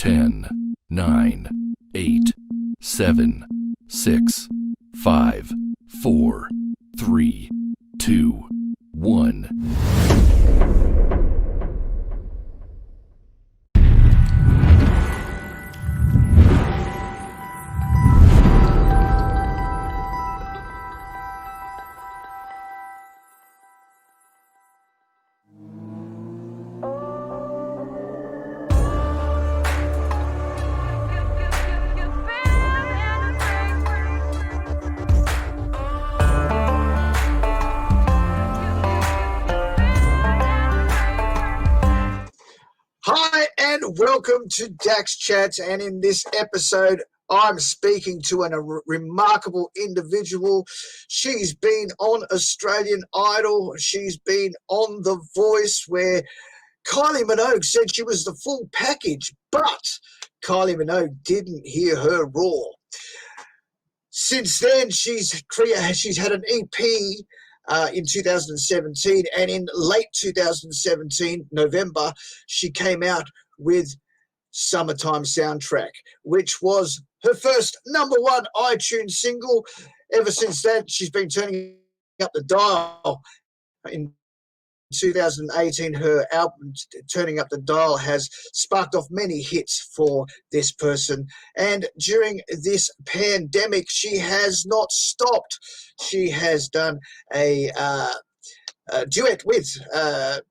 10, 9, 8, 7, 6, 5, 4, 3, 2, 1. Hi and welcome to Dax Chats, and in this episode I'm speaking to a remarkable individual. She's been on Australian Idol, she's been on The Voice, where Kylie Minogue said she was the full package, but Kylie Minogue didn't hear her roar. Since then, she's had an EP in 2017, and in late 2017, November, she came out with Summertime Soundtrack, which was her first #1 iTunes single. Ever since that, she's been turning up the dial. In 2018, her album Turning Up the Dial has sparked off many hits for this person, and during this pandemic she has not stopped. She has done a duet with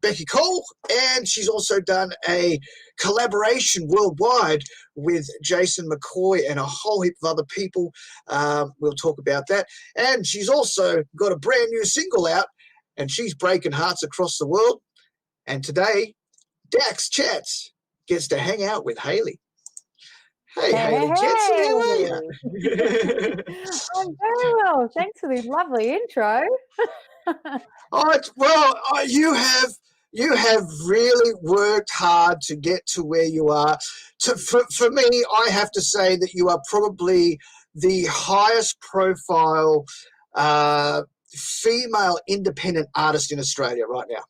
Becky Cole, and she's also done a collaboration worldwide with Jason McCoy and a whole heap of other people. We'll talk about that. And she's also got a brand new single out, and she's breaking hearts across the world. And today, Dax Chats gets to hang out with Hayley. Hey, Hayley Jensen, how are you? I'm very well. Thanks for the lovely intro. You have really worked hard to get to where you are. For me, I have to say that you are probably the highest profile female independent artist in Australia right now.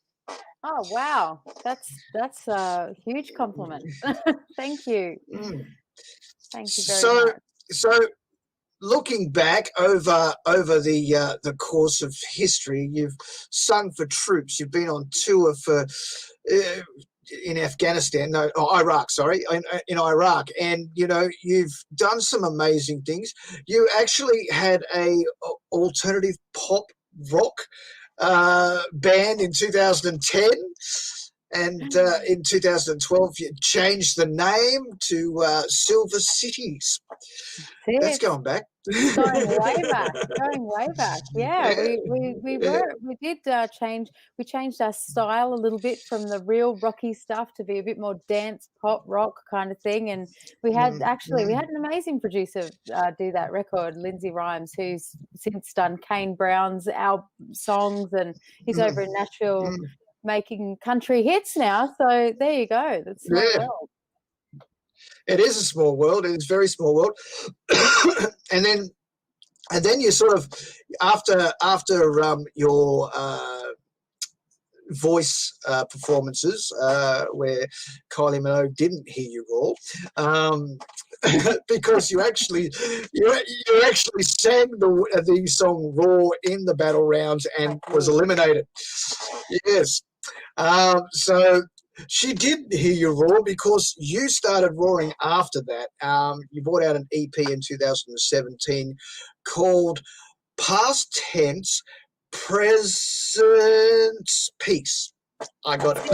Oh wow, that's a huge compliment. Thank you. Thank you very much. So looking back over the course of history, you've sung for troops. You've been on tour for in Iraq. In Iraq, and you've done some amazing things. You actually had a alternative pop rock band in 2010. And in 2012, you changed the name to Silver Cities. That's going back. Going way back. Yeah, we did change. We changed our style a little bit from the real rocky stuff to be a bit more dance, pop, rock kind of thing. And we had an amazing producer do that record, Lindsay Rhymes, who's since done Kane Brown's songs, and he's over in Nashville making country hits now. So there you go. That's my world. It is a small world. It's a very small world. and then you sort of, after your voice performances, where Kylie Minogue didn't hear you roar, because you actually sang the song "Raw" in the battle rounds and was eliminated. Yes. So she did hear you roar because you started roaring after that. You brought out an EP in 2017 called Past Tense, Present Peace. I got it.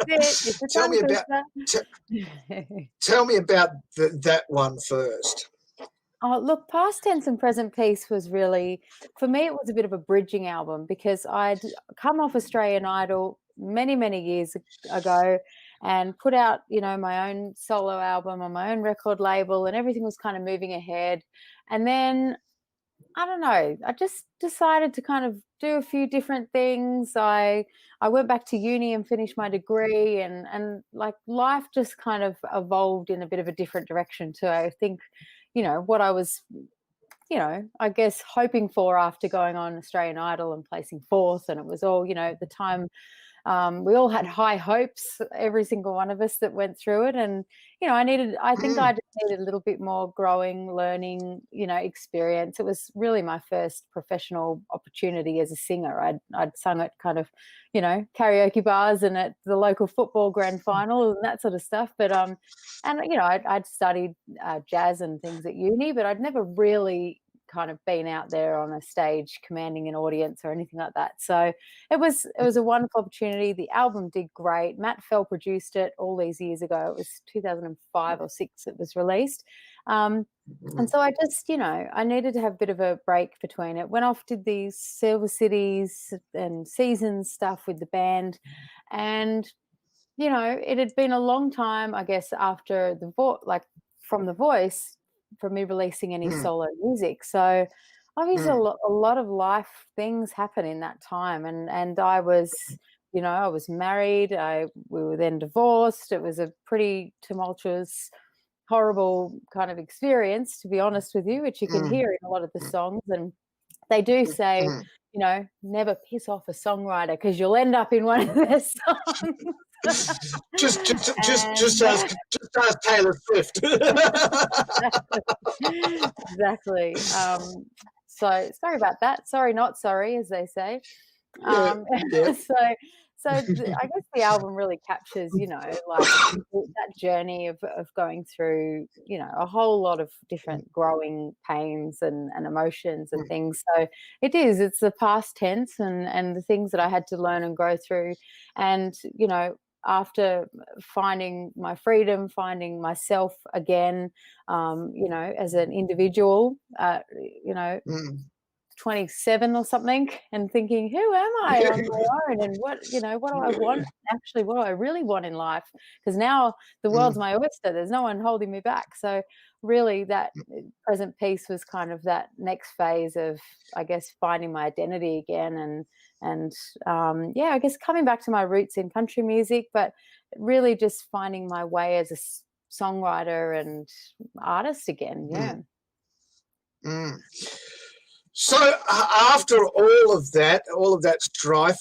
That's it. Tell me about that one first. Oh, look, Past Tense and Present Peace was really, for me, it was a bit of a bridging album, because I'd come off Australian Idol many, many years ago and put out, my own solo album on my own record label, and everything was kind of moving ahead. And then, I don't know, I just decided to kind of do a few different things. I went back to uni and finished my degree, and like life just kind of evolved in a bit of a different direction to, I think, what I was, I guess hoping for after going on Australian Idol and placing fourth. And it was all, the time We all had high hopes, every single one of us that went through it. And, you know, I think I just needed a little bit more growing, learning, you know, experience. It was really my first professional opportunity as a singer. I'd sung at kind of, you know, karaoke bars and at the local football grand final and that sort of stuff. But, and, you know, I'd studied jazz and things at uni, but I'd never really kind of been out there on a stage commanding an audience or anything like that. So it was a wonderful opportunity. The album did great. Matt Fell produced it all these years ago. It was 2005 or 6 it was released. And so I just, you know, I needed to have a bit of a break between it. Went off, did these Silver Cities and Seasons stuff with the band. And, you know, it had been a long time, I guess, after from The Voice, for me releasing any solo music. So obviously a lot of life things happen in that time. And I was, you know, I was married. We were then divorced. It was a pretty tumultuous, horrible kind of experience, to be honest with you, which you can hear in a lot of the songs. And they do say, you know, never piss off a songwriter because you'll end up in one of their songs. just ask Taylor Swift. Exactly. So sorry about that. Sorry, not sorry, as they say. So I guess the album really captures, you know, like that journey of going through, you know, a whole lot of different growing pains and emotions and things. So it's the past tense and the things that I had to learn and go through. And, you know, after finding my freedom, finding myself again, you know, as an individual, you know, 27 or something, and thinking, who am I on my own, and what do I want, actually what do I really want in life, because now the world's my oyster, there's no one holding me back. So really that present piece was kind of that next phase of, I guess, finding my identity again, and I guess coming back to my roots in country music, but really just finding my way as a songwriter and artist again. So after all of that strife,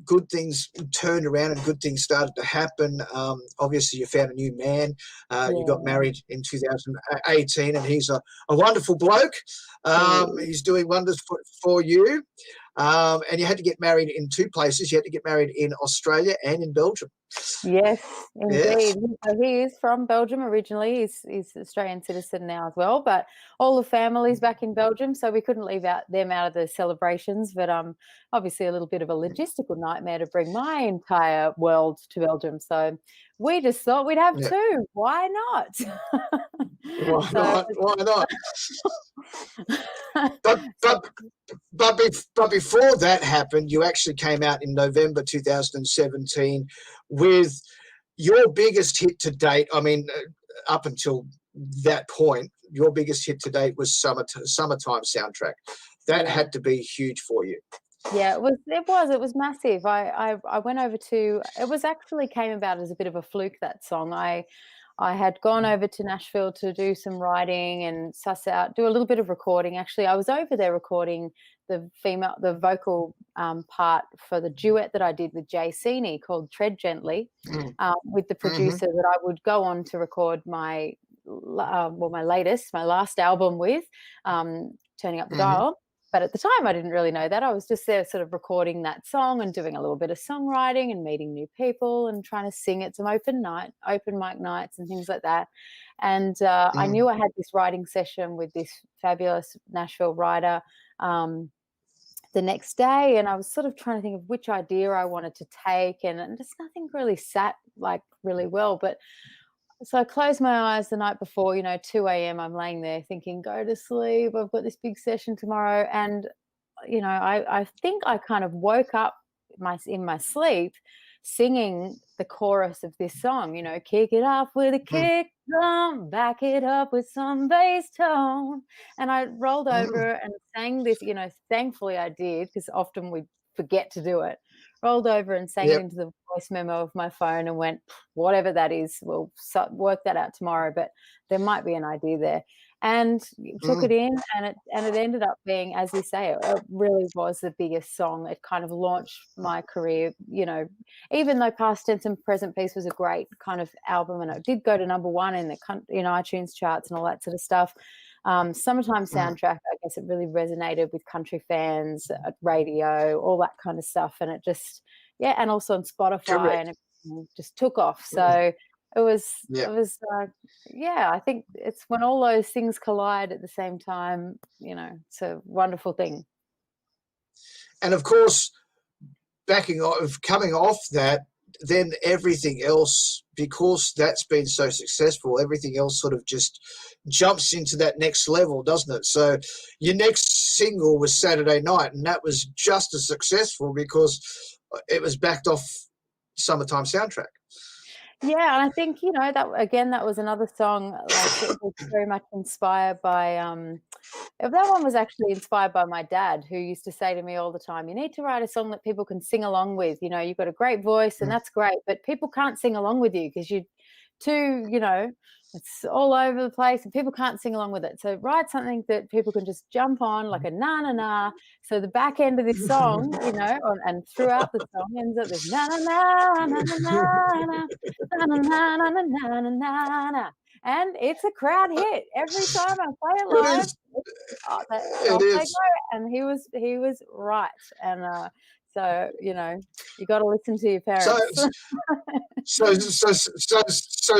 good things turned around and good things started to happen. Obviously, you found a new man. You got married in 2018, and he's a wonderful bloke. He's doing wonders for you. And you had to get married in 2 places. You had to get married in Australia and in Belgium. Yes, indeed. Yes. He is from Belgium originally. He's Australian citizen now as well, but all the family's back in Belgium, so we couldn't leave them out of the celebrations. But obviously a little bit of a logistical nightmare to bring my entire world to Belgium. So we just thought we'd have 2. Why not? Why not? But before that happened, you actually came out in November 2017 with your biggest hit to date. I mean, up until that point, your biggest hit to date was Summertime Soundtrack. That had to be huge for you. Yeah, it was massive. I went over to, it was actually came about as a bit of a fluke, that song. I had gone over to Nashville to do some writing and do a little bit of recording. Actually, I was over there recording the vocal part for the duet that I did with Jay Sini called Tread Gently, with the producer that I would go on to record my last album with, Turning Up the Dial. But at the time, I didn't really know that. I was just there sort of recording that song and doing a little bit of songwriting and meeting new people and trying to sing at some open mic nights and things like that. And I knew I had this writing session with this fabulous Nashville writer the next day, and I was sort of trying to think of which idea I wanted to take, and just nothing really sat like really well. But so I closed my eyes the night before, 2 a.m. I'm laying there thinking, go to sleep. I've got this big session tomorrow. And, I think I kind of woke up in my sleep singing the chorus of this song, kick it off with a kick drum, back it up with some bass tone. And I rolled over and sang this, thankfully I did, because often we forget to do it. Rolled over and sang it into the voice memo of my phone and went, whatever that is, we'll work that out tomorrow, but there might be an idea there. and took it in, and it ended up being, as you say, it really was the biggest song. It kind of launched my career, you know, even though Past Tense and Present Peace was a great kind of album, and it did go to #1 in the iTunes charts and all that sort of stuff. Summertime Soundtrack, I guess it really resonated with country fans at radio, all that kind of stuff, and it just, yeah, and also on Spotify, Correct. and it just took off. So it was, Yeah. yeah, I think it's when all those things collide at the same time, you know, it's a wonderful thing. And of course, coming off that, then everything else, because that's been so successful, everything else sort of just jumps into that next level, doesn't it? So your next single was Saturday Night, and that was just as successful because it was backed off Summertime Soundtrack. Yeah, and I think, you know, that again, that was another song, like, it was very much inspired by that one was actually inspired by my dad, who used to say to me all the time, you need to write a song that people can sing along with. You know, you've got a great voice and that's great, but people can't sing along with you because you're too, you know, it's all over the place and people can't sing along with it. So write something that people can just jump on, like a na na na. So the back end of this song, you know, and throughout the song ends up with na na na na na na na na na na na na na na na. And it's a crowd hit every time I play it live. It is. Off they go. And he was right. And so, you know, you got to listen to your parents. So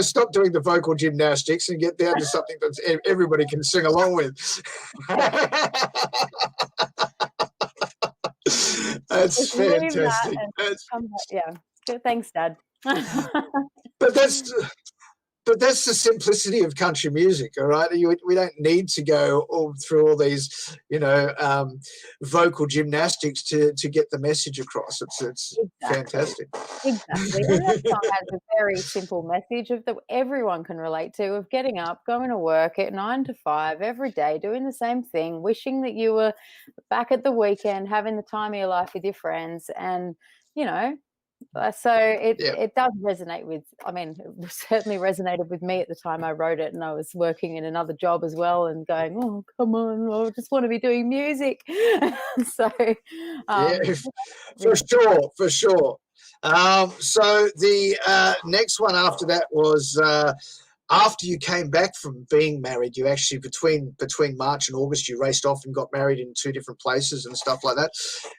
stop doing the vocal gymnastics and get down to something that everybody can sing along with. That's fantastic. Yeah. Thanks, Dad. But that's the simplicity of country music, all right? We don't need to go all through all these, you know, vocal gymnastics to get the message across. It's exactly. Fantastic. Exactly. And that song has a very simple message that everyone can relate to, of getting up, going to work at 9 to 5 every day, doing the same thing, wishing that you were back at the weekend, having the time of your life with your friends, and, you know, so it does resonate with, I mean, it certainly resonated with me at the time I wrote it, and I was working in another job as well and going, oh, come on, I just want to be doing music. So for sure. So the next one after that was after you came back from being married. You actually, between March and August, you raced off and got married in 2 different places and stuff like that,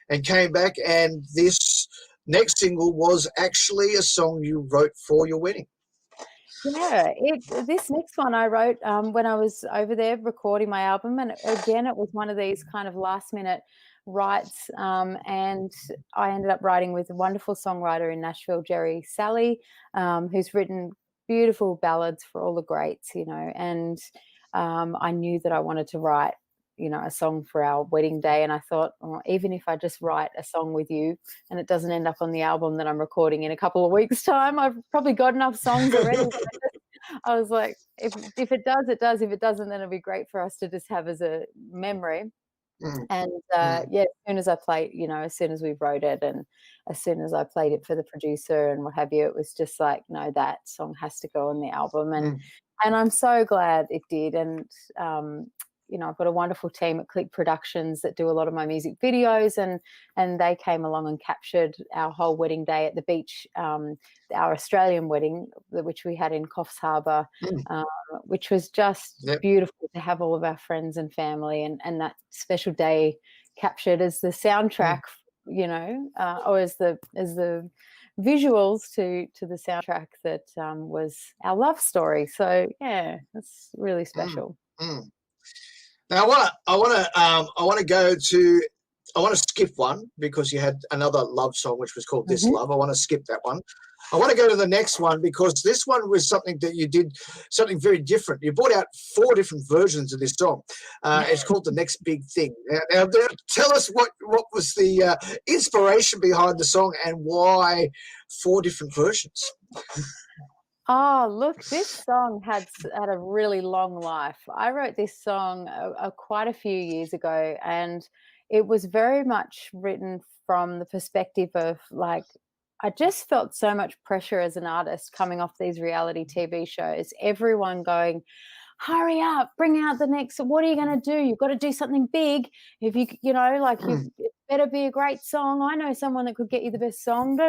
and came back, and this next single was actually a song you wrote for your wedding. Yeah, this next one I wrote when I was over there recording my album, and again, it was one of these kind of last-minute writes, and I ended up writing with a wonderful songwriter in Nashville, Jerry Salley, who's written beautiful ballads for all the greats, you know, and I knew that I wanted to write, you know, a song for our wedding day. And I thought, oh, even if I just write a song with you and it doesn't end up on the album that I'm recording in a couple of weeks' time, I've probably got enough songs already. I was like, if it does, it does. If it doesn't, then it'll be great for us to just have as a memory. And as soon as I played, you know, as soon as we wrote it and as soon as I played it for the producer and what have you, it was just like, no, that song has to go on the album. And I'm so glad it did. And you know, I've got a wonderful team at Click Productions that do a lot of my music videos, and they came along and captured our whole wedding day at the beach, our Australian wedding, which we had in Coffs Harbour, which was just beautiful to have all of our friends and family and that special day captured as the soundtrack, you know, or as the visuals to the soundtrack that was our love story. So yeah, it's really special. Now I want to skip one because you had another love song which was called This Love. I want to skip that one. I want to go to the next one because this one was something that you did, something very different. You brought out 4 different versions of this song. It's called The Next Big Thing. Now tell us what was the inspiration behind the song and why 4 different versions? Oh, look, this song had a really long life. I wrote this song quite a few years ago, and it was very much written from the perspective of, like, I just felt so much pressure as an artist coming off these reality TV shows, everyone going, hurry up, bring out the next, what are you going to do? You've got to do something big. If you, like it better be a great song. I know someone that could get you the best song,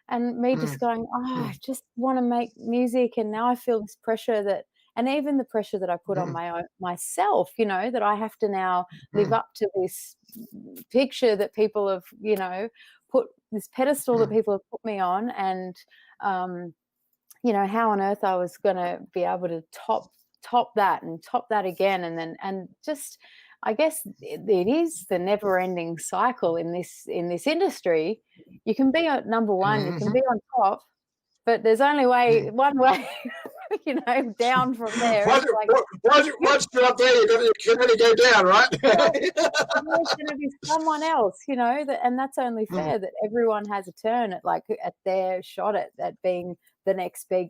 and me just going, I just want to make music. And now I feel this pressure that, and even the pressure that I put on myself, that I have to now live up to this picture that people have, put this pedestal that people have put me on. And, how on earth I was going to be able to top that and top that again. And just, I guess it is the never-ending cycle in this industry. You can be at number one, you can be on top, but there's only one way, down from there. Once you're up there, you can only go down, right? There's going to be someone else, and that's only fair that everyone has a turn at their shot at being the next big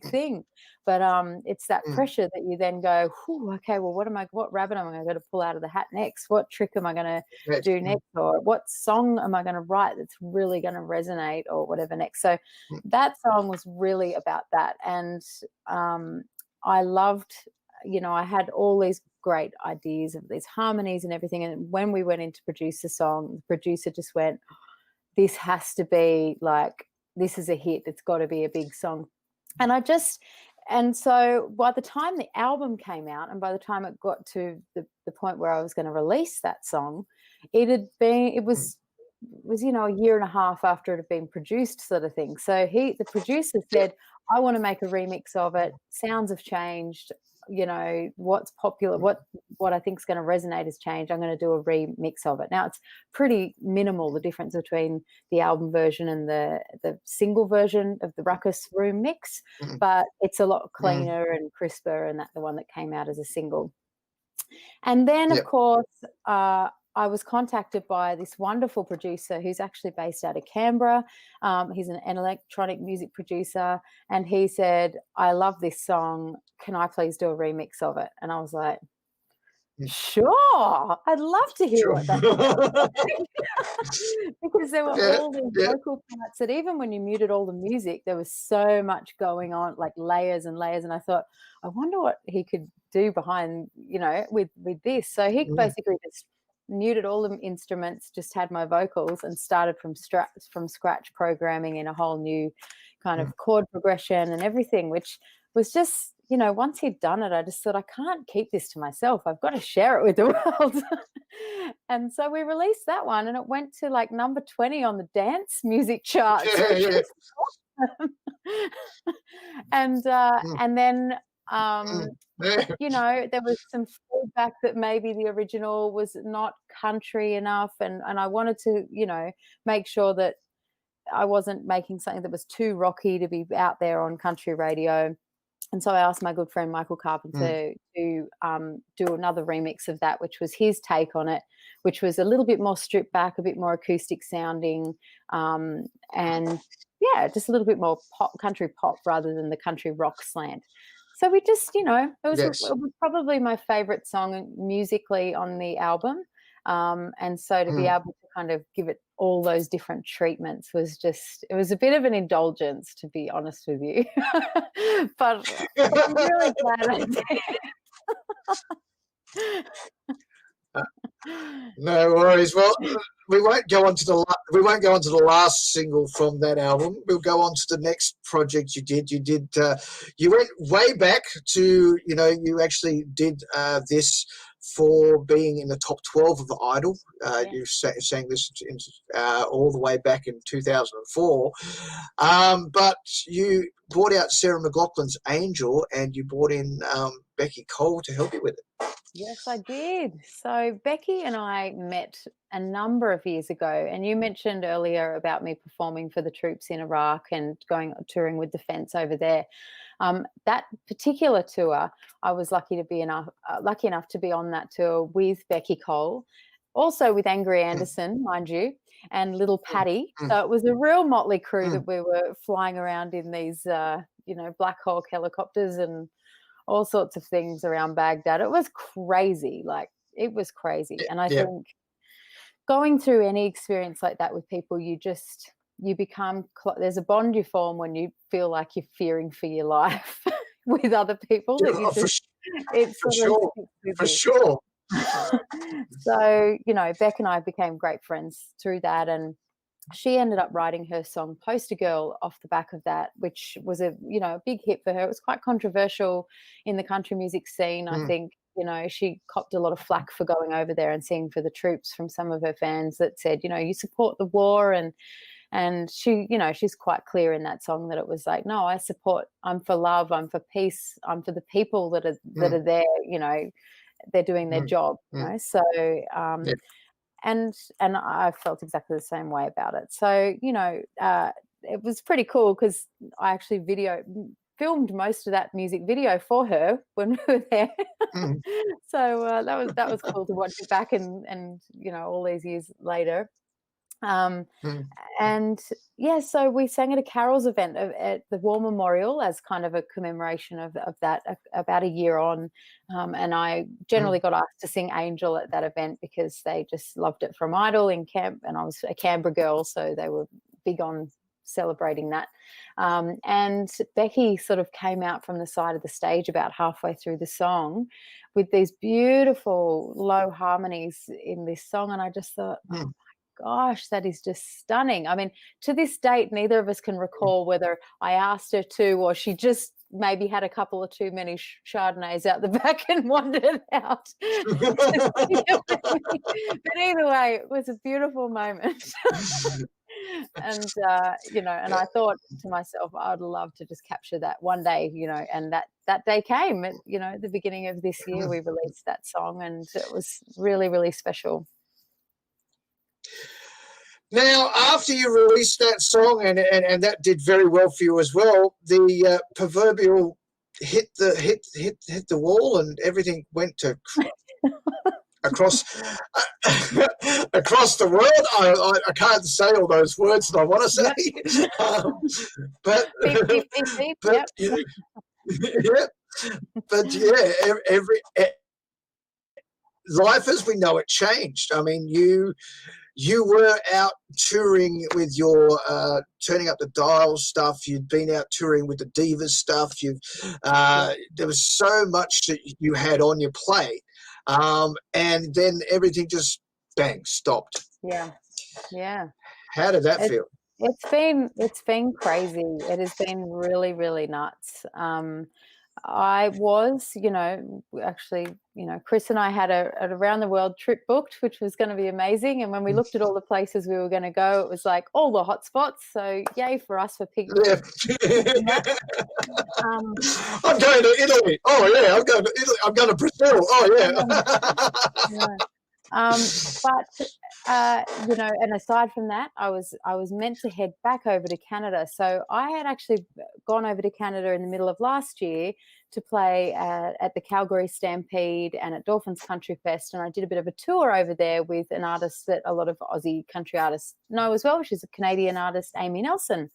thing. But it's that pressure that you then go, okay, well, what rabbit am I going to pull out of the hat next? What trick am I going to do next? Or what song am I going to write that's really going to resonate, or whatever next? So that song was really about that. And I loved, I had all these great ideas of these harmonies and everything. And when we went in to produce the song, the producer just went, this has to be this is a hit. It's got to be a big song. And so by the time the album came out, and by the time it got to the point where I was going to release that song, it was a year and a half after it had been produced, sort of thing. So the producer said, I want to make a remix of it. Sounds have changed. What's popular, what I think is going to resonate has changed. I'm going to do a remix of it. Now, it's pretty minimal, the difference between the album version and the single version of the Ruckus Room mix, but it's a lot cleaner and crisper, and that's the one that came out as a single. And then, of course, I was contacted by this wonderful producer who's actually based out of Canberra. He's an electronic music producer, and he said, I love this song. Can I please do a remix of it? And I was like, sure, I'd love to hear what that because there were all these vocal parts that even when you muted all the music, there was so much going on, like layers and layers. And I thought, I wonder what he could do behind, with this. So he basically just muted all the instruments, just had my vocals, and started from scratch programming in a whole new kind of chord progression and everything, which was just, once he'd done it, I just thought, I can't keep this to myself. I've got to share it with the world. And so we released that one, and it went to number 20 on the dance music chart. And then there was some feedback that maybe the original was not country enough, and I wanted to make sure that I wasn't making something that was too rocky to be out there on country radio. And so I asked my good friend Michael Carpenter to do another remix of that, which was his take on it, which was a little bit more stripped back, a bit more acoustic sounding, and just a little bit more country pop rather than the country rock slant. So we just, it was probably my favorite song musically on the album. And so to be able to kind of give it all those different treatments was just, it was a bit of an indulgence, to be honest with you. but I'm really glad I did. No worries. Well, we won't go on to the last single from that album. We'll go on to the next project you did. You went way back to, you actually did this for being in the top 12 of Idol. You sang this all the way back in 2004. But you brought out Sarah McLachlan's Angel, and you brought in Becky Cole to help you with it. Yes, I did. So Becky and I met a number of years ago, and you mentioned earlier about me performing for the troops in Iraq and touring with Defence over there. That particular tour, I was lucky enough to be on that tour with Becky Cole, also with Angry Anderson, mind you, and Little Patty. So it was a real motley crew that we were flying around in these, Black Hawk helicopters and all sorts of things around Baghdad. It was crazy. It was crazy. And I think going through any experience like that with people, you become, there's a bond you form when you feel like you're fearing for your life with other people that you Oh, just it for sort of sure. sticks with For you. sure. So, Beck and I became great friends through that, and she ended up writing her song Poster Girl off the back of that, which was a big hit for her. It was quite controversial in the country music scene. I think, she copped a lot of flack for going over there and singing for the troops from some of her fans that said, you support the war, and she, she's quite clear in that song that it was like, no, I'm for love, I'm for peace, I'm for the people that are there, they're doing their job. So Yeah. and I felt exactly the same way about it. So, it was pretty cool because I actually filmed most of that music video for her when we were there. So that was cool to watch it back and all these years later. And yeah, so we sang at a carols event at the War Memorial as kind of a commemoration of that about a year on. And I generally got asked to sing Angel at that event because they just loved it from Idol in camp, and I was a Canberra girl, so they were big on celebrating that. And Becky sort of came out from the side of the stage about halfway through the song with these beautiful low harmonies in this song, and I just thought, oh, gosh, that is just stunning. I mean, to this date, neither of us can recall whether I asked her to or she just maybe had a couple of too many Chardonnays out the back and wandered out. But either way, it was a beautiful moment. And, and I thought to myself, I'd love to just capture that one day, and that day came. At, the beginning of this year, we released that song, and it was really, really special. Now, after you released that song, and that did very well for you as well, the proverbial hit the wall, and everything went to across the world. I can't say all those words that I want to say, but every life as we know it changed. I mean, you were out touring with your Turning Up the Dial stuff. You'd been out touring with the Divas stuff. There was so much that you had on your plate, and then everything just bang stopped. Yeah. How did that feel? It's been crazy. It has been really, really nuts. I was, actually, Chris and I had an around the world trip booked, which was going to be amazing. And when we looked at all the places we were going to go, it was like all the hot spots. So yay for us for picking. Yeah. I'm going to Italy. Oh yeah, I'm going to Italy. I'm going to Brazil. Oh yeah. But and aside from that, I was meant to head back over to Canada. So I had actually gone over to Canada in the middle of last year to play at the Calgary Stampede and at Dolphins Country Fest, and I did a bit of a tour over there with an artist that a lot of Aussie country artists know as well. She's a Canadian artist, Amy Nelson.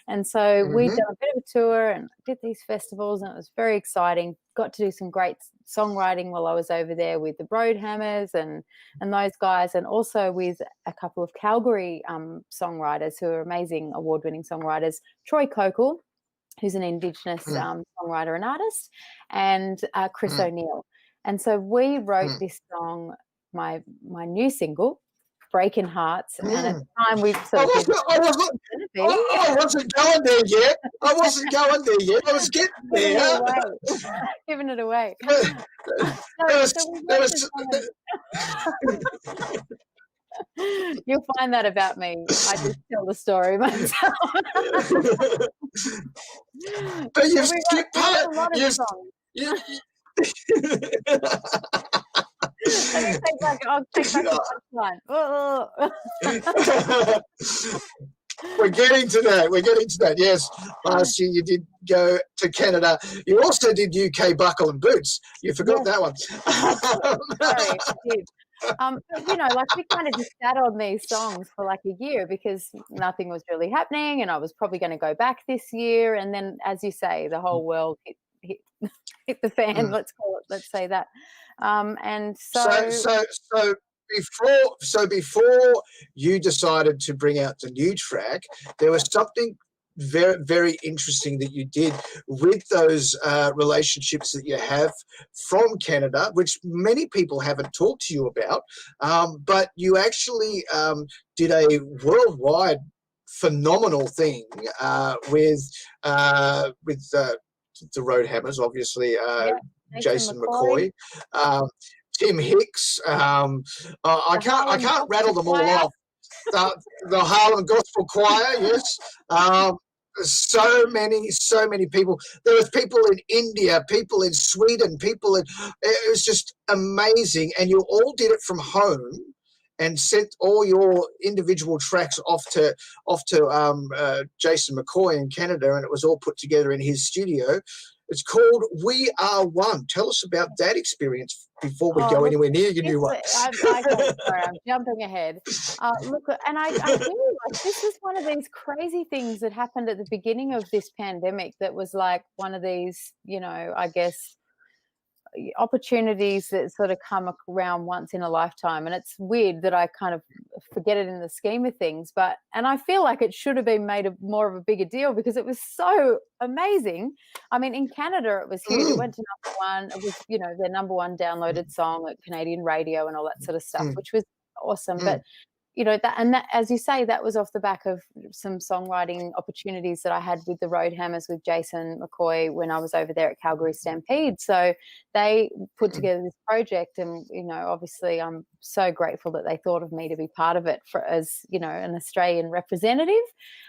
And so we'd done a bit of a tour and did these festivals, and it was very exciting. Got to do some great songwriting while I was over there with the Roadhammers and those guys, and also with a couple of Calgary songwriters who are amazing award-winning songwriters, Troy Kokol, who's an Indigenous songwriter and artist, and Chris O'Neill. And so we wrote this song, my new single, Breaking Hearts, and at the time we sort of I wasn't going there yet. I was getting there. Giving it away. You'll find that about me. I just tell the story myself. But you've skipped I'll take back the punchline. We're getting to that. Yes, last year you did go to Canada. You also did UK Buckle and Boots. You forgot that one. Sorry, I did. But we kind of just sat on these songs for like a year because nothing was really happening, and I was probably going to go back this year. And then, as you say, the whole world hit the fan. Let's say that. And so before you decided to bring out the new track, there was something very, very interesting that you did with those relationships that you have from Canada, which many people haven't talked to you about. But you actually did a worldwide phenomenal thing with the Road Hammers, obviously, Jason McCoy, Tim Hicks. I can't rattle them all off. The Harlem Gospel Choir, yes. So many people. There was people in India, people in Sweden, it was just amazing. And you all did it from home and sent all your individual tracks off to Jason McCoy in Canada, and it was all put together in his studio. It's called We Are One. Tell us about that experience before we go anywhere near your new one. Sorry, I'm jumping ahead. Look, and I feel like this was one of these crazy things that happened at the beginning of this pandemic that was like one of these, I guess, opportunities that sort of come around once in a lifetime. And it's weird that I kind of forget it in the scheme of things, and I feel like it should have been made more of a bigger deal because it was so amazing. I mean, in Canada it was huge. It went to #1. It was, their #1 downloaded song at Canadian radio and all that sort of stuff, which was awesome. But that, as you say, that was off the back of some songwriting opportunities that I had with the Road Hammers with Jason McCoy when I was over there at Calgary Stampede. So they put together this project, and obviously I'm so grateful that they thought of me to be part of it as an Australian representative.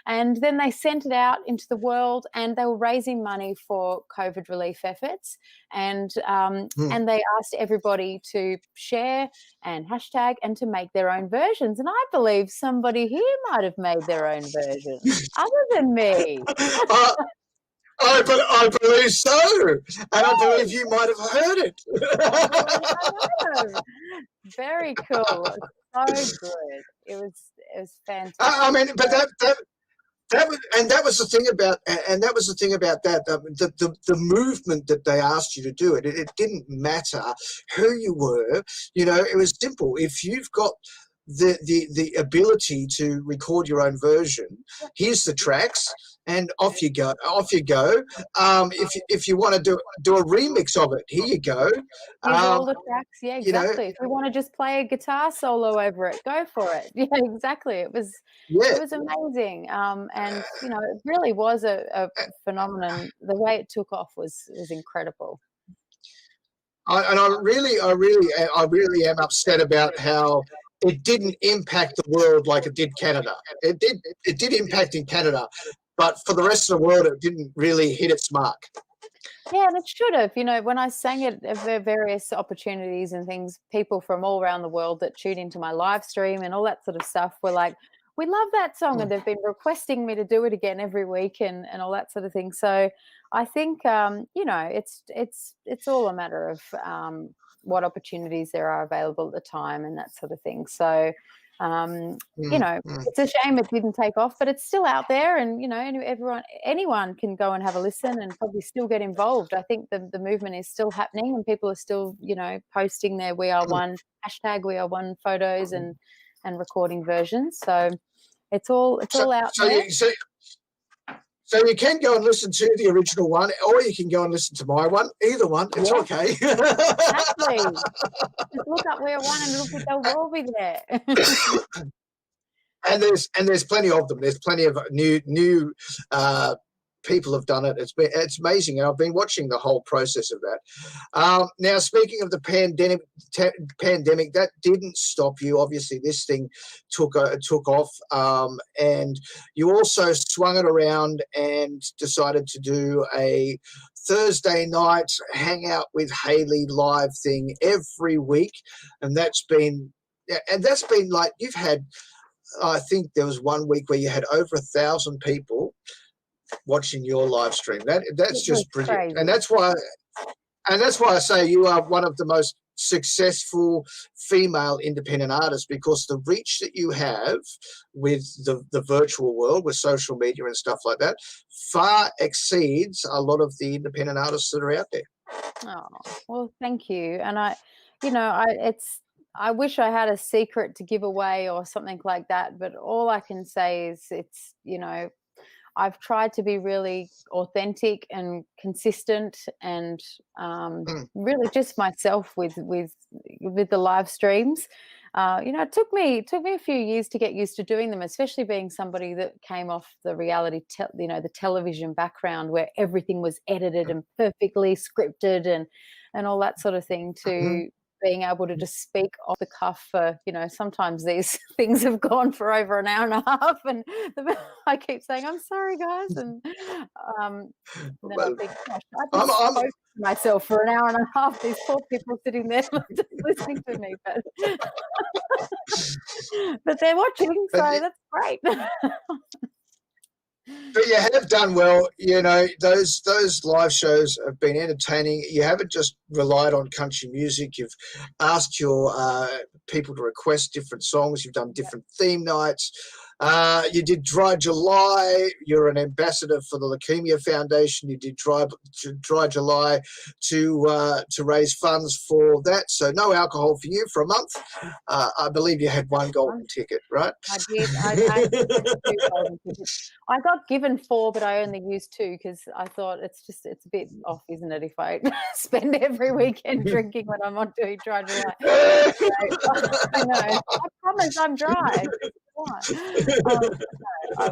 And then they sent it out into the world, and they were raising money for COVID relief efforts, and they asked everybody to share and hashtag and to make their own versions. And I believe somebody here might have made their own version other than me. I believe so, and I believe you might have heard it. I know. Very cool. So good. It was fantastic. I mean, but that was the thing about that. The movement that they asked you to do it. It didn't matter who you were. It was simple. If you've got the ability to record your own version, here's the tracks, and off you go. If you want to do a remix of it, here you go. Here's all the tracks. Yeah, exactly. If you want to just play a guitar solo over it, go for it. Yeah, exactly. It was amazing. And it really was a phenomenon. The way it took off was incredible. I really am upset about how it didn't impact the world like it did Canada. It did impact in Canada, but for the rest of the world, it didn't really hit its mark. Yeah, and it should have. When I sang it at various opportunities and things, people from all around the world that tune into my live stream and all that sort of stuff were like, we love that song, and they've been requesting me to do it again every week and all that sort of thing. So I think, it's all a matter of what opportunities there are available at the time and that sort of thing. So, it's a shame it didn't take off, but it's still out there, and anyone can go and have a listen and probably still get involved. I think the movement is still happening, and people are still posting their We Are One hashtag We Are One photos and recording versions. So it's all out there. So you can go and listen to the original one, or you can go and listen to my one. Either one, it's okay. Exactly. Just look up We Are One, and they'll all be there. And there's plenty of them. There's plenty of new people have done it. It's amazing, and I've been watching the whole process of that. Now, speaking of the pandemic, that didn't stop you. Obviously, this thing took off, and you also swung it around and decided to do a Thursday night hangout with Hayley live thing every week, and that's been like you've had. I think there was one week where you had over 1,000 people watching your live stream. That's just brilliant. Crazy. And that's why I say you are one of the most successful female independent artists, because the reach that you have with the virtual world, with social media and stuff like that, far exceeds a lot of the independent artists that are out there. Oh, well, thank you. And I wish I had a secret to give away or something like that, but all I can say is I've tried to be really authentic and consistent, and really just myself with the live streams. It took me a few years to get used to doing them, especially being somebody that came off the reality, the television background where everything was edited and perfectly scripted and all that sort of thing, to being able to just speak off the cuff for, sometimes these things have gone for over an hour and a half, and I keep saying, I'm sorry, guys. And then I think, gosh, I just spoke to myself for an hour and a half. These poor people sitting there listening to me, but they're watching, so that's great. But you have done well. Those live shows have been entertaining. You haven't just relied on country music. You've asked your people to request different songs. You've done different theme nights. You did Dry July. You're an ambassador for the Leukemia Foundation. You did Dry July to raise funds for that. So no alcohol for you for a month. I believe you had one golden ticket, right? I did. I had 2 golden tickets. I got given 4, but I only used 2 because I thought it's a bit off, isn't it, if I spend every weekend drinking when I'm not doing Dry July. I know. I promise I'm dry. I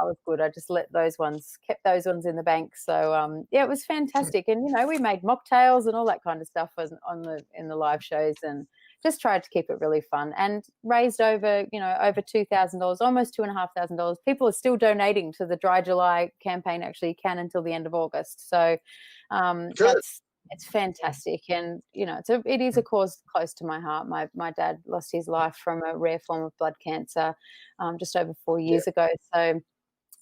was good. I just kept those ones in the bank. So it was fantastic. And we made mocktails and all that kind of stuff in the live shows, and just tried to keep it really fun, and raised over $2,000, almost $2,500. People are still donating to the Dry July campaign. Actually, you can until the end of August. So it's fantastic, and it is a cause close to my heart. My dad lost his life from a rare form of blood cancer just over 4 years ago. So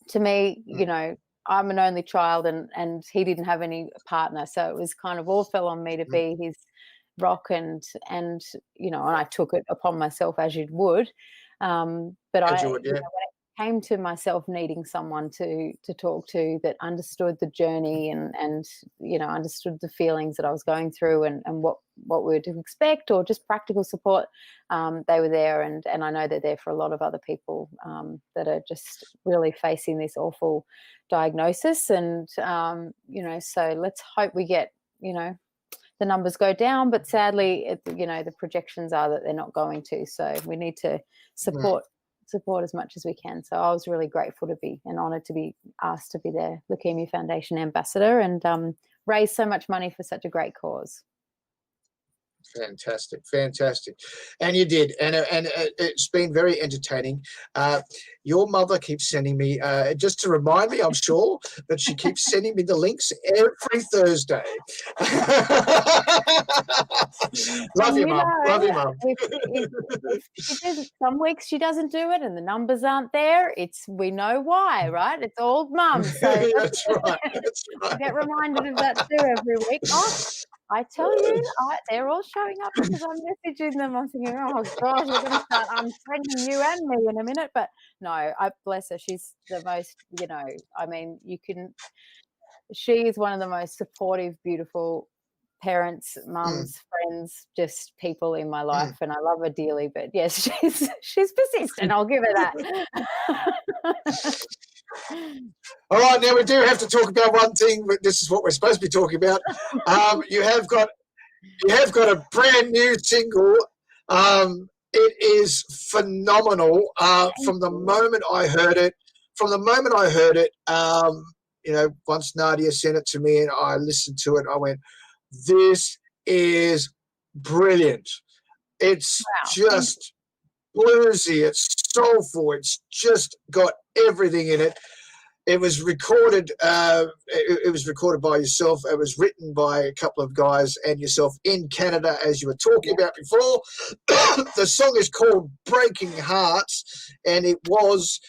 to me, I'm an only child, and he didn't have any partner, so it was kind of all fell on me to be his rock, and I took it upon myself, as you would. But when it came to myself needing someone to talk to that understood the journey and understood the feelings that I was going through, and what we were to expect, or just practical support, they were there, and I know they're there for a lot of other people that are just really facing this awful diagnosis. And so let's hope we get the numbers go down, but sadly, the projections are that they're not going to. So we need to support as much as we can. So I was really grateful to be, and honoured to be asked to be their Leukemia Foundation ambassador, and raise so much money for such a great cause. Fantastic. And you did, and it's been very entertaining. Your mother keeps sending me, just to remind me, I'm sure, but she keeps sending me the links every Thursday. Love you, Mum. Some weeks she doesn't do it and the numbers aren't there. We know why, right? It's old Mum. So that's right. I get reminded of that too every week. I tell you, they're all showing up because I'm messaging them. I'm thinking, oh gosh, we're going to start unfriending you and me in a minute. But no, bless her. She's the most, she is one of the most supportive, beautiful parents, mums, friends, just people in my life, and I love her dearly. But yes, she's persistent. I'll give her that. All right, now we do have to talk about one thing. This is what we're supposed to be talking about. You have got a brand new single. It is phenomenal. From the moment I heard it, once Nadia sent it to me and I listened to it, I went, "This is brilliant." It's just bluesy. It's soulful. It's just got everything in it. It was recorded. It was recorded by yourself. It was written by a couple of guys and yourself in Canada, as you were talking about before. The song is called "Breaking Hearts," and it was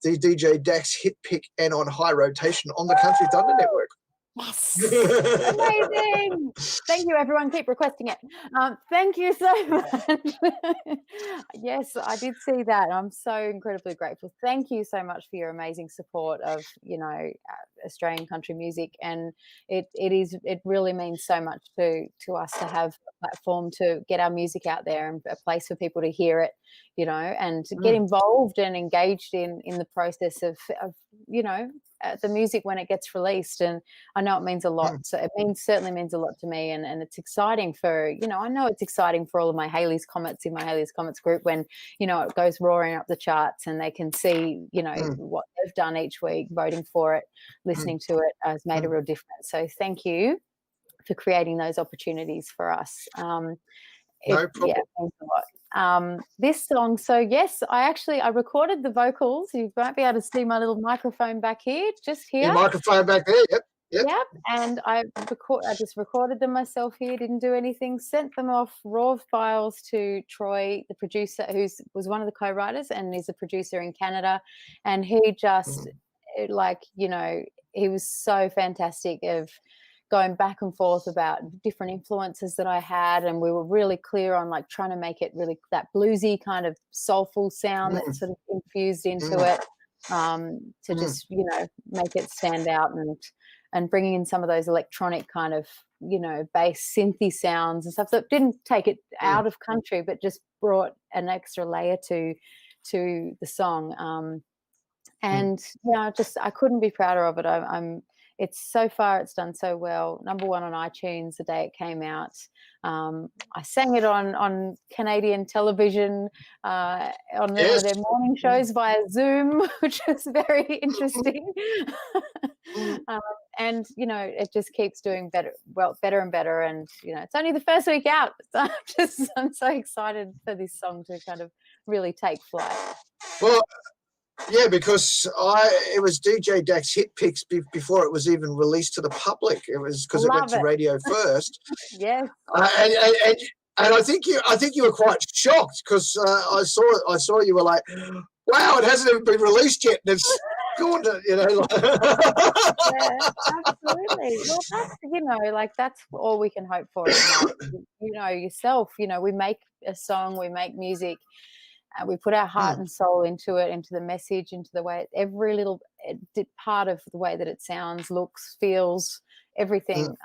the DJ Dax hit pick and on high rotation on the Country Thunder Network. Yes. Amazing. Thank you, everyone. Keep requesting it. Thank you so much. Yes, I did see that. I'm so incredibly grateful. Thank you so much for your amazing support of, Australian country music. And it really means so much to us to have a platform to get our music out there and a place for people to hear it, and to get involved and engaged in the process of the music when it gets released. And I know it means a lot. So it certainly means a lot to me, and it's exciting for, I know it's exciting for all of my Hayley's Comments in my Hayley's Comments group when, it goes roaring up the charts and they can see, what they've done each week, voting for it, listening to it has made a real difference. So thank you for creating those opportunities for us. No problem. Yeah, it means a lot. This song, so yes, I recorded the vocals. You might be able to see my little microphone back here, just here. Your microphone back there, yep. Yep, and I just recorded them myself here, didn't do anything, sent them off raw files to Troy, the producer, was one of the co-writers and is a producer in Canada, and he just, he was so fantastic of going back and forth about different influences that I had, and we were really clear on trying to make it really that bluesy kind of soulful sound that sort of infused into it, to just make it stand out, and bringing in some of those electronic kind of bass synthy sounds and stuff that didn't take it out of country but just brought an extra layer to the song. And I couldn't be prouder of it. It's so far, it's done so well. #1 on iTunes the day it came out. I sang it on Canadian television on one of their morning shows via Zoom, which was very interesting. And it just keeps doing better and better. And it's only the first week out. So I'm so excited for this song to kind of really take flight. Well, yeah, because it was DJ Dax Hit Picks before it was even released to the public. It was because it went to radio first. Yes. And I think you were quite shocked because I saw you were like, wow, it hasn't even been released yet, and it's gone to, Yeah, absolutely. Well, that's all we can hope for. Yourself, we make a song, we make music. We put our heart and soul into it, into the message, into the way every little part of the way that it sounds, looks, feels, everything.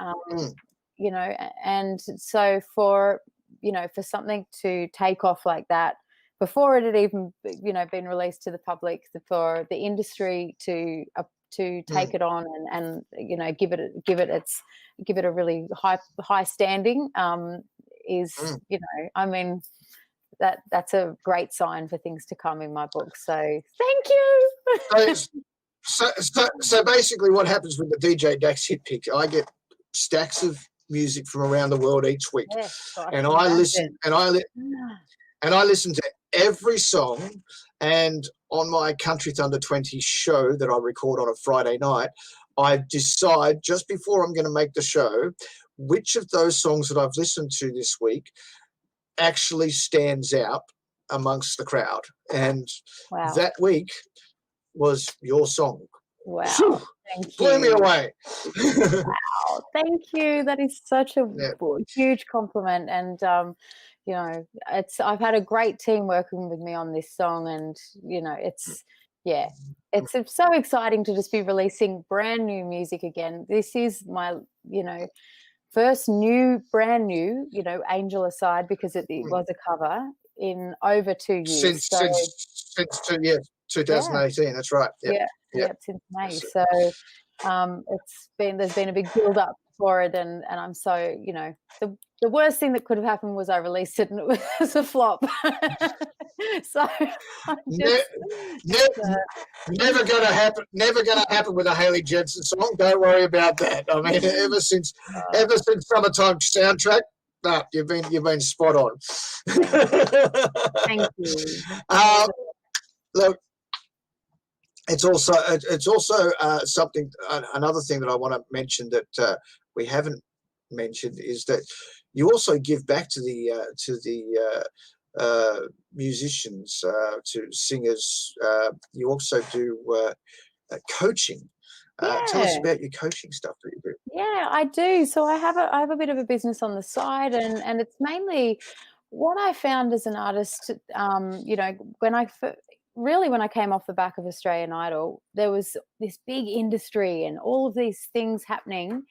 And so for something to take off like that before it had even been released to the public, for the industry to take it on and give it a really high standing is that's a great sign for things to come in my book. So thank you. So basically what happens with the DJ Dax Hit Pick, I get stacks of music from around the world each week. Yes, and I listen to every song, and on my Country Thunder 20 show that I record on a Friday night, I decide just before I'm going to make the show which of those songs that I've listened to this week actually stands out amongst the crowd. And that week was your song. Wow. Whew, thank you. Blew me away. Wow. Thank you. That is such a huge compliment. And I've had a great team working with me on this song, and it's so exciting to just be releasing brand new music again. This is my first brand new, Angel aside, because it was a cover, in over 2 years. Since 2018, that's right. Yep, since May. So there's been a big build up for it, and I'm so, the worst thing that could have happened was I released it and it was a flop. So never gonna happen with a Hayley Jensen song. Don't worry about that. I mean, ever since Summertime Soundtrack, no, you've been spot on. Thank you. Look, it's also something. Another thing that I want to mention that we haven't mentioned is that you also give back to the musicians, to singers. You also do coaching. Tell us Yeah. about your coaching stuff that you do. Yeah, I do. So I have a bit of a business on the side, and it's mainly what I found as an artist. You know, really when I came off the back of Australian Idol, there was this big industry and all of these things happening.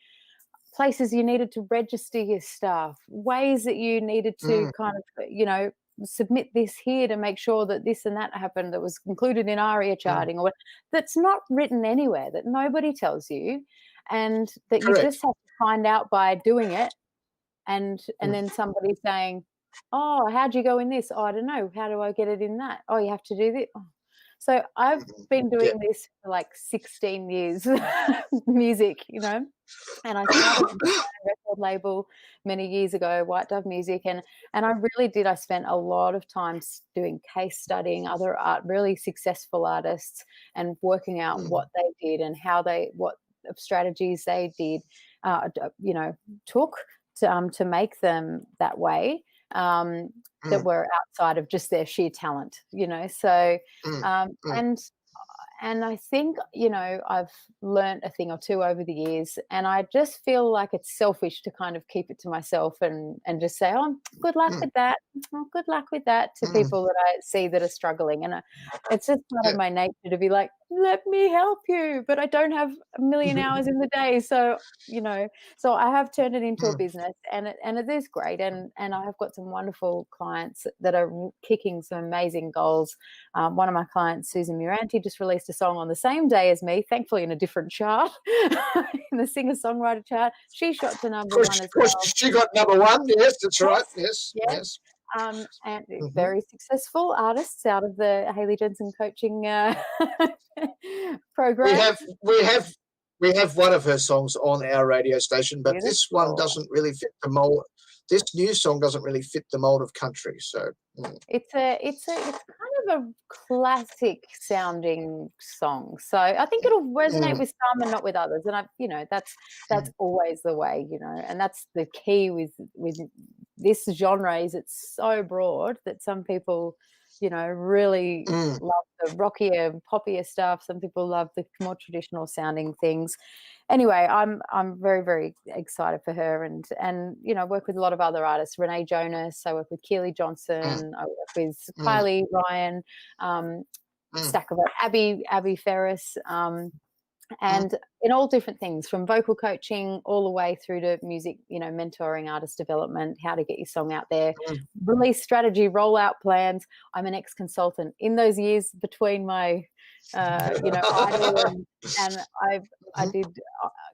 Places you needed to register your stuff, ways that you needed to kind of, submit this here to make sure that this and that happened that was included in ARIA charting, or that's not written anywhere, that nobody tells you, and that you Correct. just have to find out by doing it, and then somebody saying, oh, how'd you go in this? Oh, I don't know, how do I get it in that? Oh, you have to do this. Oh. So I've been doing this for like 16 years, music, and I started a record label many years ago, White Dove Music, and I really did. I spent a lot of time doing case studying other really successful artists and working out what they did and what strategies they did, took to make them that way. That were outside of just their sheer talent, So, and I think, I've learned a thing or two over the years, and I just feel like it's selfish to kind of keep it to myself and just say, oh, good luck with that. Oh, good luck with that to people that I see that are struggling. And it's just part of my nature to be like, let me help you, but I don't have a million hours in the day. So, so I have turned it into a business, and it is great. And I have got some wonderful clients that are kicking some amazing goals. One of my clients, Susan Muranti, just released a song on the same day as me, thankfully in a different chart, in the singer-songwriter chart. She shot to number one as well. She got number one. Yes, that's right. Yes. And very successful artists out of the Hayley Jensen coaching program. We have one of her songs on our radio station, but this one doesn't really fit the mold. This new song doesn't really fit the mold of country. So it's kind of a classic sounding song. So I think it'll resonate with some and not with others. And that's always the way, and that's the key with this genre, is it's so broad that some people, really love the rockier, poppier stuff. Some people love the more traditional sounding things. Anyway, I'm very, very excited for her, and work with a lot of other artists. Renee Jonas, I work with Keely Johnson, I work with Kylie Ryan, stack of Abby Ferris, and in all different things, from vocal coaching all the way through to music, mentoring, artist development, how to get your song out there, release strategy, rollout plans. I'm an ex-consultant. In those years between my, Idol and I did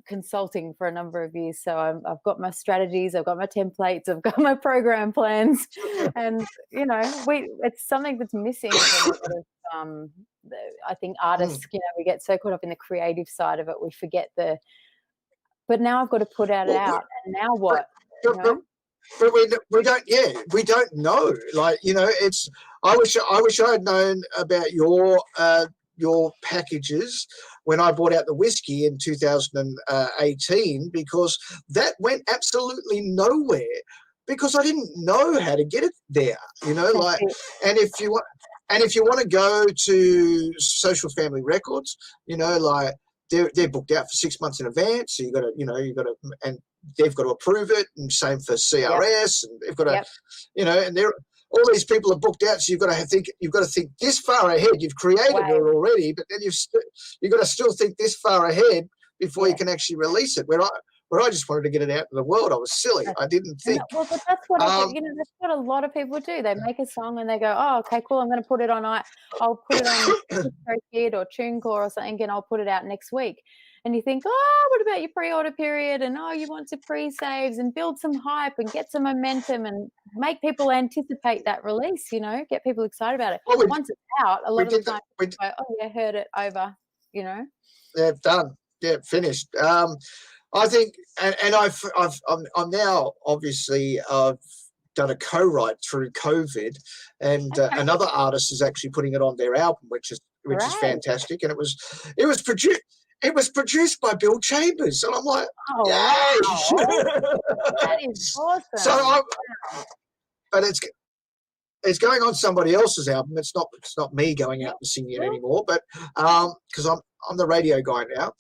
consulting for a number of years. So I've got my strategies, I've got my templates, I've got my program plans, and it's something that's missing from a lot of I think artists, we get so caught up in the creative side of it, we forget but now I've got to put it out, and now what? But we don't know. Like, it's. I wish I had known about your packages when I bought out the whiskey in 2018, because that went absolutely nowhere because I didn't know how to get it there. And if you want to go to Social Family Records, they're booked out for 6 months in advance. So and they've got to approve it, and same for CRS, and they've got to, and they're all these people are booked out. So you've got to think this far ahead. You've created it already, but then you've got to still think this far ahead before you can actually release it. Where I just wanted to get it out to the world, I was silly. I didn't think. Well, but that's what that's what a lot of people do. They make a song and they go, "Oh, okay, cool. I'm going to put it on. I'll put it on Kid or TuneCore or something, and I'll put it out next week." And you think, "Oh, what about your pre-order period?" And you want to pre-saves and build some hype and get some momentum and make people anticipate that release. Get people excited about it. Well, once it's out, a lot of the time, people go, "Oh yeah, heard it over." Yeah, done. Yeah, finished. I think, and I'm now obviously I've done a co-write through COVID, and another artist is actually putting it on their album, which is fantastic. And it was produced by Bill Chambers, and I'm like, wow. That is awesome. So but it's going on somebody else's album. It's not me going out and singing it anymore, but because I'm the radio guy now,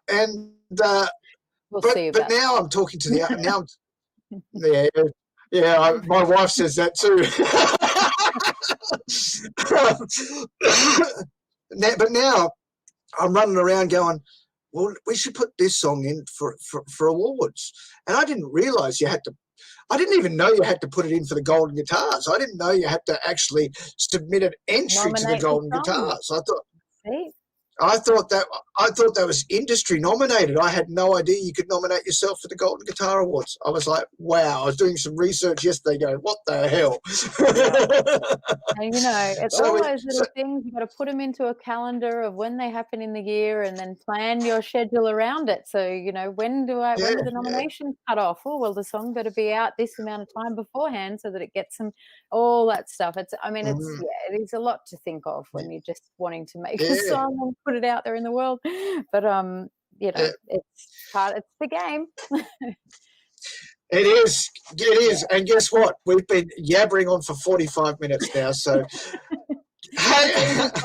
and We'll but see about now I'm talking to the now. Yeah, my wife says that too. But now I'm running around going, well, we should put this song in for awards. And I didn't realise I didn't even know you had to put it in for the Golden Guitars. I didn't know you had to actually submit an entry to the Golden Guitars. I thought that was industry nominated. I had no idea you could nominate yourself for the Golden Guitar Awards. I was like, wow. I was doing some research yesterday going, what the hell? And, it's all those little things. You've got to put them into a calendar of when they happen in the year and then plan your schedule around it. So, when do the nominations cut off? Oh, well, the song better be out this amount of time beforehand so that it gets all that stuff. It is a lot to think of when you're just wanting to make a song and put it out there in the world, but it's the game. It is, and guess what? We've been yabbering on for 45 minutes now, so we haven't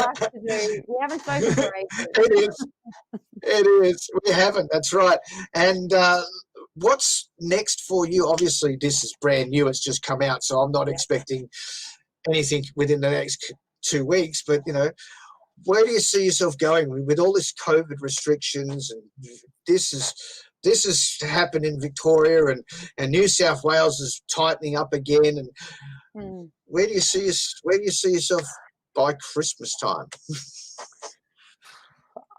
spoken for ages. It is. We haven't. That's right. And what's next for you? Obviously, this is brand new. It's just come out, so I'm not expecting anything within the next 2 weeks. But where do you see yourself going with all this COVID restrictions? And this has happened in Victoria, and New South Wales is tightening up again. And where do you see yourself by Christmas time?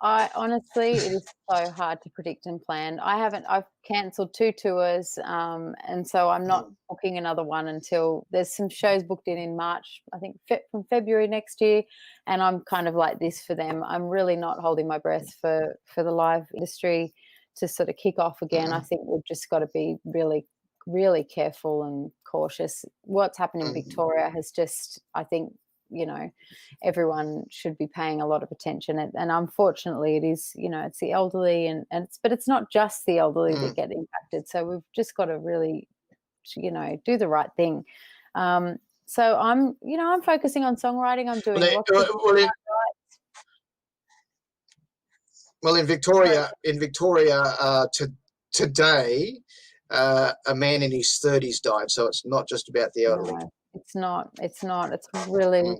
Honestly, it is so hard to predict and plan. I've cancelled 2 tours, and so I'm not booking another one until there's some shows booked in March, I think from February next year, and I'm kind of like this for them. I'm really not holding my breath for the live industry to sort of kick off again. I think we've just got to be really, really careful and cautious. What's happened in Victoria has just, I think, everyone should be paying a lot of attention. And unfortunately, it is, it's the elderly, but it's not just the elderly that get impacted. So we've just got to really, do the right thing. So I'm focusing on songwriting. I'm doing in Victoria, today, a man in his 30s died. So it's not just about the elderly. No. It's not. It's really,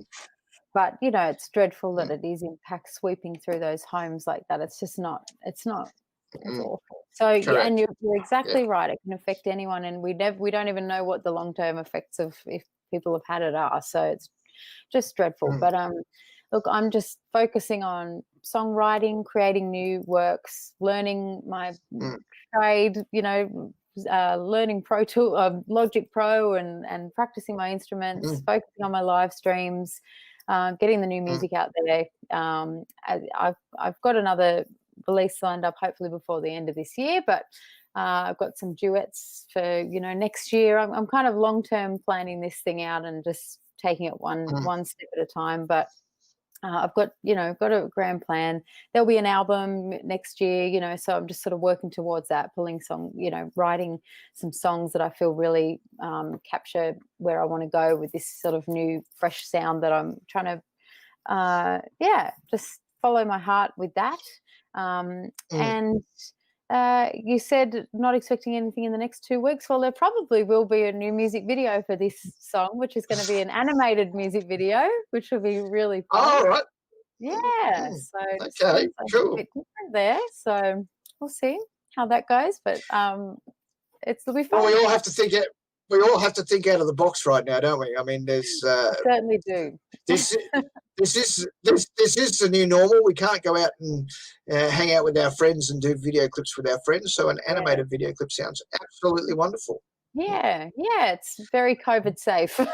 but it's dreadful that it is impact sweeping through those homes like that. It's just not. It's awful. So and you're exactly right. It can affect anyone, and we don't even know what the long term effects of if people have had it are. So it's just dreadful. But look, I'm just focusing on songwriting, creating new works, learning my trade. Learning Pro Tool, Logic Pro, and practicing my instruments, focusing on my live streams, getting the new music out there. I've got another release lined up, hopefully before the end of this year, but I've got some duets for next year. I'm kind of long term planning this thing out and just taking it one step at a time, but. I've got a grand plan. There'll be an album next year, so I'm just sort of working towards that, writing some songs that I feel really capture where I want to go with this sort of new, fresh sound that I'm trying to, just follow my heart with that. And you said not expecting anything in the next 2 weeks. Well, there probably will be a new music video for this song, which is going to be an animated music video, which will be really fun. Oh, right. Yeah. So okay, cool. A bit different there. So we'll see how that goes, but it'll be fun. Well, we all have to think out of the box right now, don't we? I mean, there's certainly do. This is the new normal. We can't go out and hang out with our friends and do video clips with our friends. So an animated video clip sounds absolutely wonderful. Yeah, it's very COVID safe. I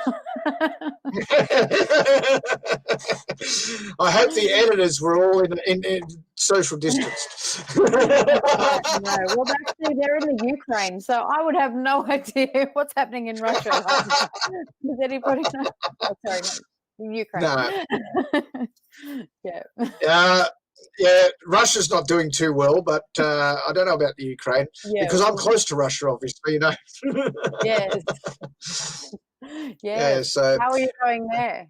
hope the editors were all in social distance. No. Well, actually, they're in the Ukraine, so I would have no idea what's happening in Russia. Does anybody know? Oh, sorry, no, Ukraine. No. Yeah, Russia's not doing too well, but I don't know about the Ukraine because I'm close to Russia, obviously, Yes. Yeah. So How are you going there?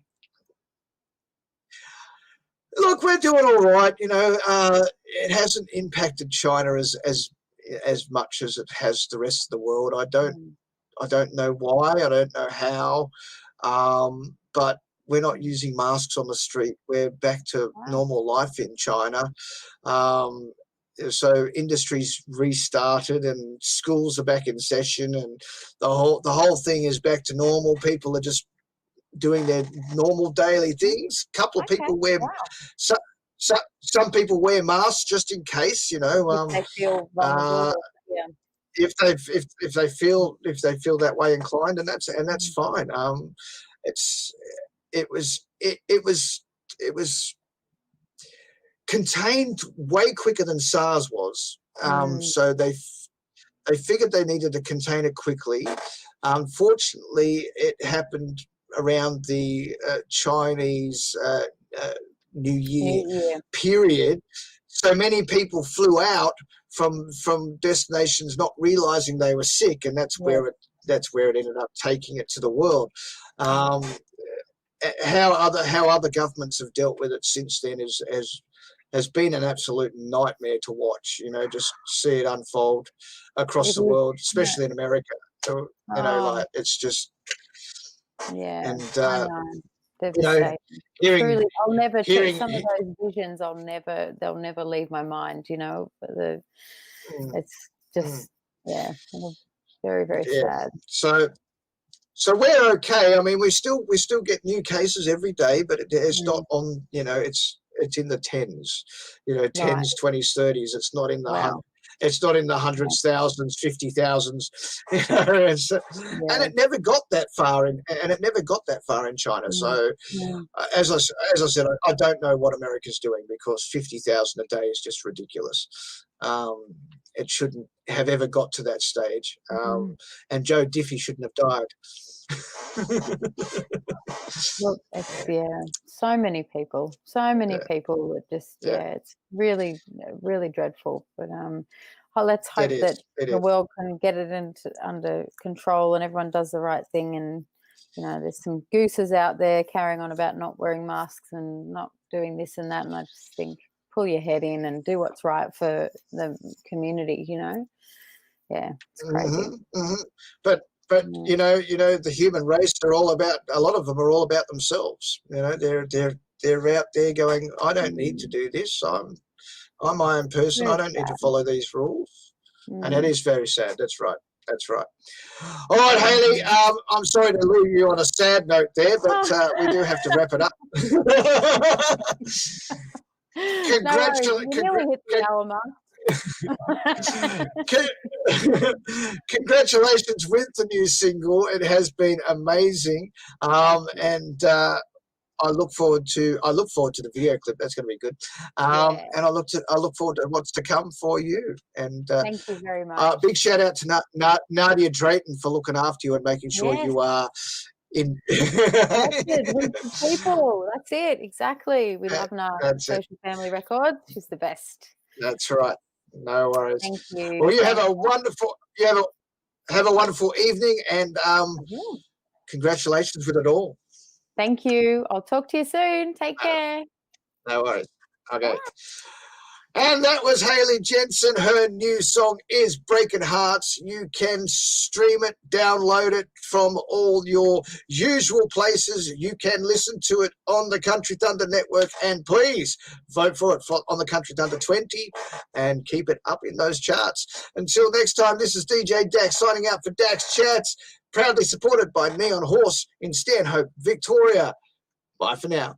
look, we're doing all right. It hasn't impacted China as much as it has the rest of the world. I don't know why. I don't know how. But we're not using masks on the street. We're back to normal life in China. So industries restarted and schools are back in session, and the whole thing is back to normal. People are just doing their normal daily things. A couple of people wear some people wear masks just in case, If they feel vulnerable. if they feel that way inclined, and that's fine. It was contained way quicker than SARS was. So they figured they needed to contain it quickly. Unfortunately, it happened around the Chinese New Year period. So many people flew out from destinations not realizing they were sick, and that's where it ended up taking it to the world. How other governments have dealt with it since then has been an absolute nightmare to watch. Just see it unfold across the world, especially in America. So, it's just and devastating. Truly, I'll never hearing some of those visions. They'll never leave my mind. But it's just very, very sad. So we're okay. I mean, we still get new cases every day, but it's not on. It's in the tens. 10s, 20s, 30s. It's not in the It's not in the hundreds, thousands, 50,000s. And it never got that far in China. So as I said, I don't know what America's doing, because 50,000 a day is just ridiculous. It shouldn't have ever got to that stage. And Joe Diffie shouldn't have died. Look, so many people. It just it's really, really dreadful. But let's hope that the world can get it under control and everyone does the right thing. And there's some gooses out there carrying on about not wearing masks and not doing this and that. And I just think, pull your head in and do what's right for the community. It's crazy. But the human race a lot of them are all about themselves. They're out there going, I don't need to do this. I'm my own person. I don't need to follow these rules. And it is very sad. That's right. All right, Hayley, I'm sorry to leave you on a sad note there, but we do have to wrap it up. Congratulations with the new single. It has been amazing, and I look forward to the video clip. That's going to be good. And I look forward to what's to come for you. And thank you very much. Big shout out to Nadia Drayton for looking after you and making sure you are in. People. That's it. Exactly. We love Nadia. Social Family Records. She's the best. That's right. No worries. Thank you. Well, you have a wonderful evening, and congratulations with it all. Thank you. I'll talk to you soon. Take care. No worries. Okay. Bye. And that was Hayley Jensen. Her new song is Breaking Hearts. You can stream it, download it from all your usual places. You can listen to it on the Country Thunder Network. And please vote for it on the Country Thunder 20 and keep it up in those charts. Until next time, this is DJ Dax signing out for Dax Chats, proudly supported by Neon Horse in Stanhope, Victoria. Bye for now.